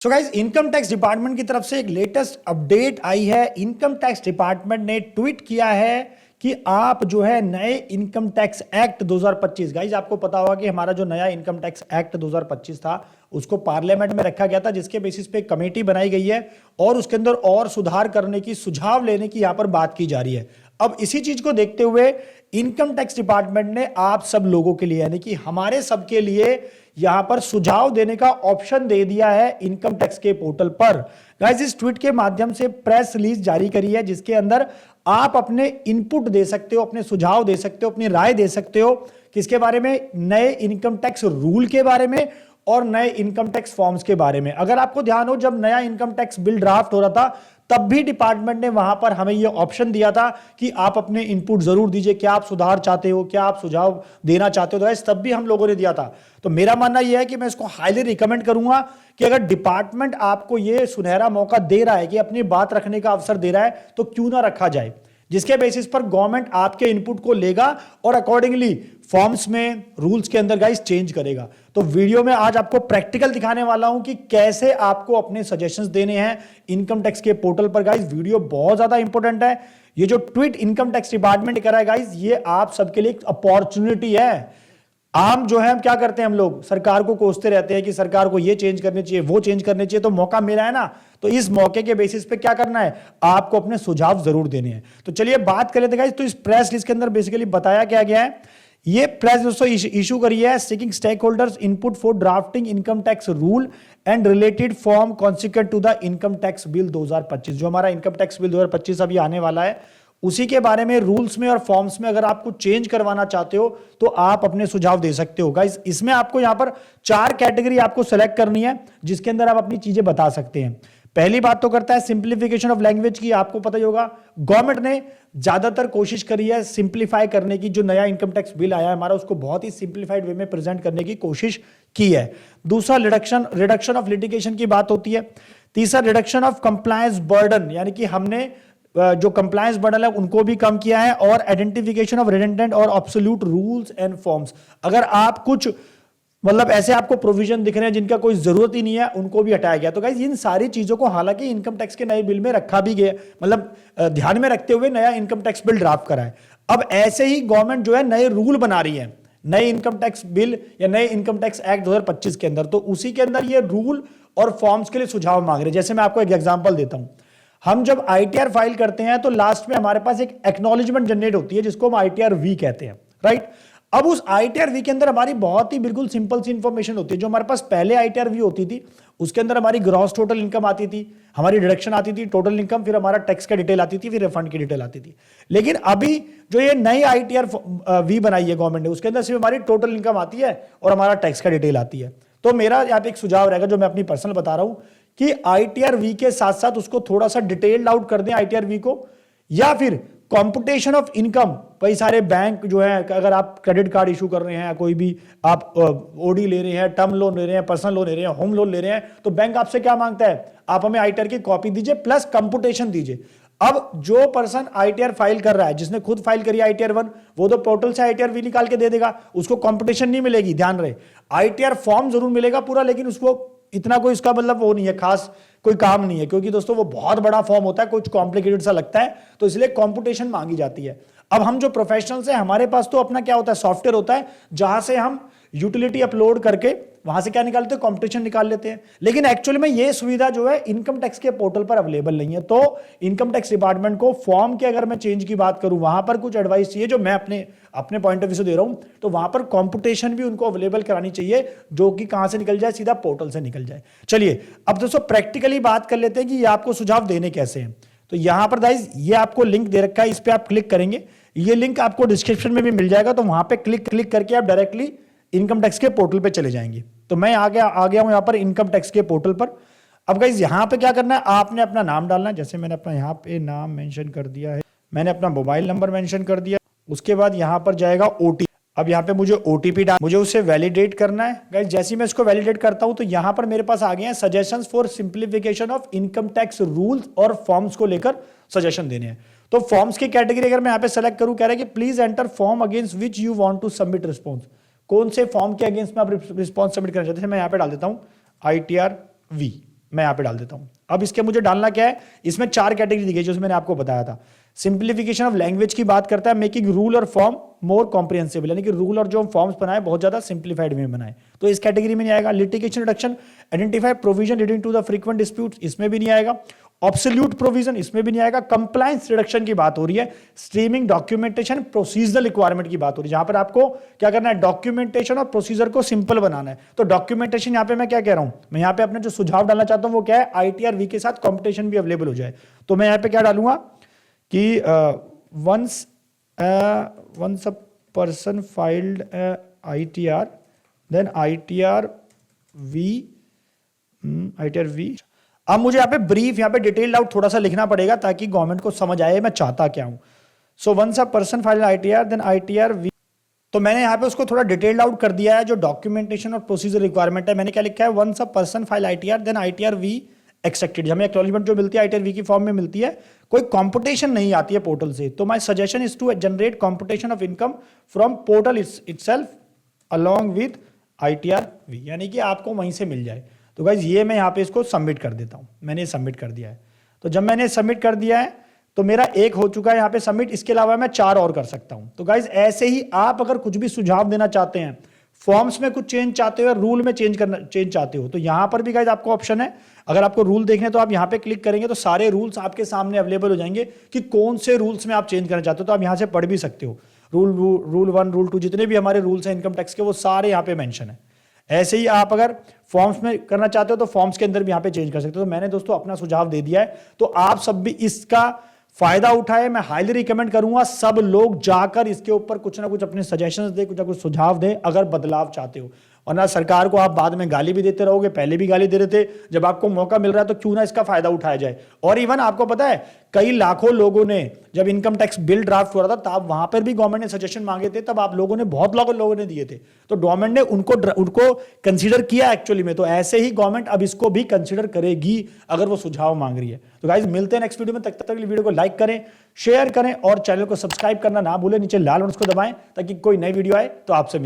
So guys income tax department की तरफ से एक लेटेस्ट अपडेट आई है। इनकम टैक्स डिपार्टमेंट ने ट्वीट किया है कि आप जो है नए इनकम टैक्स एक्ट 2025, गाइज आपको पता होगा कि हमारा जो नया इनकम टैक्स एक्ट 2025 था उसको पार्लियामेंट में रखा गया था, जिसके बेसिस पे कमेटी बनाई गई है और उसके अंदर और सुधार करने की, सुझाव लेने की यहां पर बात की जा रही है। अब इसी चीज को देखते हुए इनकम टैक्स डिपार्टमेंट ने आप सब लोगों के लिए, यानी कि हमारे सबके लिए यहां पर सुझाव देने का ऑप्शन दे दिया है इनकम टैक्स के पोर्टल पर। गाइस इस ट्वीट के माध्यम से प्रेस रिलीज जारी करी है, जिसके अंदर आप अपने इनपुट दे सकते हो, अपने सुझाव दे सकते हो, अपनी राय दे सकते हो किसके बारे में, नए इनकम टैक्स रूल के बारे में और नए इनकम टैक्स फॉर्म्स के बारे में। अगर आपको ध्यान हो, जब नया इनकम टैक्स बिल ड्राफ्ट हो रहा था तब भी डिपार्टमेंट ने वहां पर हमें यह ऑप्शन दिया था कि आप अपने इनपुट जरूर दीजिए, क्या आप सुधार चाहते हो, क्या आप सुझाव देना चाहते हो, तो तब भी हम लोगों ने दिया था। तो मेरा मानना यह है कि मैं इसको हाईली रिकमेंड करूंगा कि अगर डिपार्टमेंट आपको यह सुनहरा मौका दे रहा है कि अपनी बात रखने का अवसर दे रहा है तो क्यों ना रखा जाए, जिसके बेसिस पर गवर्नमेंट आपके इनपुट को लेगा और अकॉर्डिंगली फॉर्म्स में, रूल्स के अंदर गाइस चेंज करेगा। तो वीडियो में आज आपको प्रैक्टिकल दिखाने वाला हूं कि कैसे आपको अपने सजेशंस देने हैं इनकम टैक्स के पोर्टल पर। गाइस वीडियो बहुत ज्यादा इंपॉर्टेंट है। ये जो ट्वीट इनकम टैक्स डिपार्टमेंट ने करा है गाइस, ये आप सबके लिए एक अपॉर्चुनिटी है। आम जो है हम क्या करते हैं, हम लोग सरकार को कोसते रहते हैं कि सरकार को ये चेंज करनी चाहिए, वो चेंज करनी चाहिए। तो मौका मिला है ना, तो इस मौके के बेसिस पे क्या करना है, आपको अपने सुझाव जरूर देने हैं। तो चलिए बात कर लेते हैं गाइस। तो इस प्रेस लिस्ट के अंदर बेसिकली बताया क्या गया है, ये प्रेस दोस्तों इशू करी है, seeking stakeholders input for drafting income tax rule and related form consequent to the income tax bill 2025। जो हमारा इनकम टैक्स बिल 2025 अभी आने वाला है, उसी के बारे में रूल्स में और फॉर्म्स में अगर आप कुछ चेंज करवाना चाहते हो तो आप अपने सुझाव दे सकते हो। गाइस इसमें आपको यहां पर 4 कैटेगरी आपको सेलेक्ट करनी है, जिसके अंदर आप अपनी चीजें बता सकते हैं। पहली बात तो करता है सिंप्लीफिकेशन ऑफ लैंग्वेज की। आपको पता ही होगा गवर्नमेंट ने ज्यादातर कोशिश करी है सिंप्लीफाई करने की। जो नया इनकम टैक्स बिल आया है हमारा, उसको बहुत ही सिंप्लीफाइड वे में प्रेजेंट करने की कोशिश की है। दूसरा रिडक्शन ऑफ लिटिगेशन की बात होती है। तीसरा रिडक्शन ऑफ कंप्लायंस बर्डन, यानी कि हमने जो कंप्लायंस बर्डन है उनको भी कम किया है। और आइडेंटिफिकेशन ऑफ रिडंडेंट और ऑब्सोल्यूट रूल्स एंड फॉर्म्स, अगर आप कुछ मतलब ऐसे आपको प्रोविजन दिख रहे हैं जिनका कोई जरूरत ही नहीं है, उनको भी हटाया गया। तो गाइस इन सारी चीजों को हालांकि इनकम टैक्स के नए बिल में रखा भी गया, मतलब ध्यान में रखते हुए नया इनकम टैक्स बिल ड्राफ्ट करा है। अब ऐसे ही गवर्नमेंट जो है नए रूल बना रही है नए इनकम टैक्स बिल या नए इनकम टैक्स एक्ट 2025 के अंदर। तो उसी के अंदर ये रूल और फॉर्म्स के लिए सुझाव मांग रहे हैं। जैसे मैं आपको एक एग्जांपल देता हूं, हम जब आईटीआर फाइल करते हैं तो लास्ट में हमारे पास एक एक्नॉलेजमेंट जनरेट होती है, जिसको हम आईटीआर वी कहते हैं, राइट। अब उस आईटीआर वी के अंदर हमारी बहुत ही बिल्कुल सिंपल सी इंफॉर्मेशन होती है। जो हमारे पास पहले आईटीआर वी होती थी उसके अंदर हमारी ग्रॉस टोटल इनकम आती थी, हमारी डिडक्शन आती थी, टोटल इनकम, फिर हमारा टैक्स का डिटेल आती थी, फिर रिफंड की डिटेल आती थी। लेकिन अभी जो ये नई आईटीआर वी बनाई है गवर्नमेंट ने, उसके अंदर सिर्फ हमारी टोटल इनकम आती है और हमारा टैक्स का डिटेल आती है। तो मेरा यहाँ पे एक सुझाव रहेगा, जो मैं अपनी पर्सनल बता रहा हूं, कि आईटीआर वी के साथ साथ उसको थोड़ा सा डिटेल्ड आउट कर दें आईटीआर वी को, या फिर कंपुटेशन ऑफ इनकम। कई सारे बैंक जो है, अगर आप क्रेडिट कार्ड इशू कर रहे हैं, कोई भी आप ओडी ले रहे हैं, टर्म लोन ले रहे हैं, पर्सनल लोन ले रहे हैं, होम लोन ले रहे हैं, तो बैंक आपसे क्या मांगता है, आप हमें आईटीआर की कॉपी दीजिए प्लस कंपुटेशन दीजिए। अब जो पर्सन आईटीआर फाइल कर रहा है, जिसने खुद फाइल करी आईटीआर 1, वो तो पोर्टल से आईटीआर वी निकाल के दे देगा, उसको कंपुटेशन नहीं मिलेगी। ध्यान रहे, आईटीआर फॉर्म जरूर मिलेगा पूरा, लेकिन उसको इतना कोई इसका मतलब वो नहीं है, खास कोई काम नहीं है, क्योंकि दोस्तों वो बहुत बड़ा फॉर्म होता है, कुछ कॉम्प्लिकेटेड सा लगता है, तो इसलिए कंपुटेशन मांगी जाती है। अब हम जो प्रोफेशनल्स हैं, हमारे पास तो अपना क्या होता है, सॉफ्टवेयर होता है, जहां से हम यूटिलिटी अपलोड करके वहां से क्या निकालते हैं, कंपटीशन निकाल लेते हैं। लेकिन एक्चुअली में ये सुविधा जो है इनकम टैक्स के पोर्टल पर अवेलेबल नहीं है। तो इनकम टैक्स डिपार्टमेंट को फॉर्म के अगर मैं चेंज की बात करूं, वहां पर कुछ एडवाइस चाहिए, जो मैं अपने पॉइंट ऑफ व्यू से दे रहा हूं, तो वहां पर कंपटीशन भी उनको अवेलेबल करानी चाहिए, जो कि कहां से निकल जाए, सीधा पोर्टल से निकल जाए। चलिए अब दोस्तों प्रैक्टिकली बात कर लेते हैं कि ये आपको सुझाव देने कैसे हैं। तो यहां पर गाइस ये आपको लिंक दे रखा है, इस पर आप क्लिक करेंगे, ये लिंक आपको डिस्क्रिप्शन में भी मिल जाएगा। तो वहां पे क्लिक करके आप डायरेक्टली इनकम टैक्स के पोर्टल पे चले जाएंगे। तो मैं आ गया हूं यहां पर इनकम टैक्स के पोर्टल पर। अब गाइस यहां पे क्या करना है, आपने अपना नाम डालना है। जैसे मैंने अपना यहां पे नाम मेंशन कर दिया है, मैंने अपना मोबाइल नंबर मेंशन कर दिया। उसके बाद यहां पर जाएगा ओटीपी। अब यहां पे मुझे ओटीपी मुझे उसे वैलिडेट करना है। गाइस जैसे ही मैं इसको वैलिडेट करता हूं तो यहां पर मेरे पास आ गए हैं suggestions for simplification of income tax rules और फॉर्म्स को लेकर सजेशन देने हैं। तो फॉर्म्स की कैटेगरी अगर मैं यहां पे सेलेक्ट करूं, कह रहा है कि please enter form against which you want to submit response. कौन से फॉर्म के अगेंस्ट में आप रिस्पॉन्स सबमिट करना चाहते हैं, मैं यहां पे डाल देता हूं आईटीआर वी। मैं यहाँ पे डाल देता हूँ। अब इसके मुझे डालना क्या है, इसमें 4 कैटेगरी दी गई जो मैंने आपको बताया था। सिंप्लीफिकेशन ऑफ लैंग्वेज की बात करता है, मेकिंग रूल और फॉर्म मोर कॉम्प्रिहेंसिबल, यानी कि रूल और जो फॉर्म्स बनाए बहुत ज्यादा सिंप्लीफाइड में बनाए, तो इस कैटेगरी में नहीं आएगा। Litigation reduction, identify provision leading to the frequent disputes, इसमें भी नहीं आएगा। ऑब्सोल्यूट प्रोविजन, इसमें भी नहीं आएगा। कंप्लायंस रिडक्शन की बात हो रही है। स्ट्रीमिंग, डॉक्यूमेंटेशन, प्रोसीजरल रिक्वायरमेंट की बात हो रही है, जहां पर आपको क्या करना है, डॉक्यूमेंटेशन और प्रोसीजर को सिंपल बनाना है। तो डॉक्यूमेंटेशन यहां पे मैं क्या कह रहा हूं, मैं यहां पे अपने जो सुझाव डालना चाहता हूं वो क्या है, ITR-V के साथ कॉम्पिटिशन भी अवेलेबल हो जाए। तो मैं यहां पे क्या डालूंगा कि once a person filed ITR, then ITR-V, अब मुझे यहाँ पे ब्रीफ, यहाँ पे डिटेल्ड आउट थोड़ा सा लिखना पड़ेगा ताकि गवर्नमेंट को समझ आए मैं चाहता क्या हूं। So once a person file ITR, then ITR-V, तो मैंने यहाँ पे उसको थोड़ा डिटेल्ड आउट कर दिया है। जो डॉक्यूमेंटेशन और प्रोसीजर रिक्वायरमेंट है, मैंने क्या लिखा है, once a person file ITR, then ITR-V accepted. हमें एक्नॉलेजमेंट जो मिलती है ITR-V की फॉर्म में मिलती है, कोई कंपटीशन नहीं आती है पोर्टल से। तो my suggestion is to generate computation of income from portal itself along with ITR-V, यानी कि आपको वहीं से मिल जाए। तो गाइज ये मैं यहाँ पे इसको सबमिट कर देता हूँ, मैंने सबमिट कर दिया है। तो जब मैंने सबमिट कर दिया है तो मेरा एक हो चुका है यहाँ पे सबमिट, इसके अलावा मैं 4 और कर सकता हूँ। तो गाइज ऐसे ही आप अगर कुछ भी सुझाव देना चाहते हैं, फॉर्म्स में कुछ चेंज चाहते हो, रूल में चेंज चाहते हो, तो यहां पर भी गाइज आपको ऑप्शन है। अगर आपको रूल देखने तो आप यहां पे क्लिक करेंगे तो सारे रूल्स आपके सामने अवेलेबल हो जाएंगे कि कौन से रूल्स में आप चेंज करना चाहते हो। तो आप यहां से पढ़ भी सकते हो, रूल 1, रूल 2, जितने भी हमारे रूल्स हैं इनकम टैक्स के, वो सारे यहाँ पे मेंशन है। ऐसे ही आप अगर फॉर्म्स में करना चाहते हो तो फॉर्म्स के अंदर भी यहाँ पे चेंज कर सकते हो। तो मैंने दोस्तों अपना सुझाव दे दिया है, तो आप सब भी इसका फायदा उठाए। मैं हाईली रिकमेंड करूंगा सब लोग जाकर इसके ऊपर कुछ ना कुछ अपने सजेशंस दे, कुछ ना कुछ सुझाव दे अगर बदलाव चाहते हो। और ना सरकार को आप बाद में गाली भी देते रहोगे, पहले भी गाली दे रहे थे, जब आपको मौका मिल रहा है तो क्यों ना इसका फायदा उठाया जाए। और इवन आपको पता है कई लाखों लोगों ने जब इनकम टैक्स बिल ड्राफ्ट हो रहा था तब वहां पर भी गवर्नमेंट ने सजेशन मांगे थे, तब आप लोगों ने बहुत लोगों ने दिए थे, तो गवर्नमेंट ने उनको कंसीडर किया एक्चुअली में। तो ऐसे ही गवर्नमेंट अब इसको भी कंसीडर करेगी अगर वो सुझाव मांग रही है। तो गाइज मिलते हैं नेक्स्ट वीडियो में, तब तक वीडियो को लाइक करें, शेयर करें और चैनल को सब्सक्राइब करना ना भूलें। नीचे लाल बटन को दबाएं ताकि कोई नई वीडियो आए तो आपसे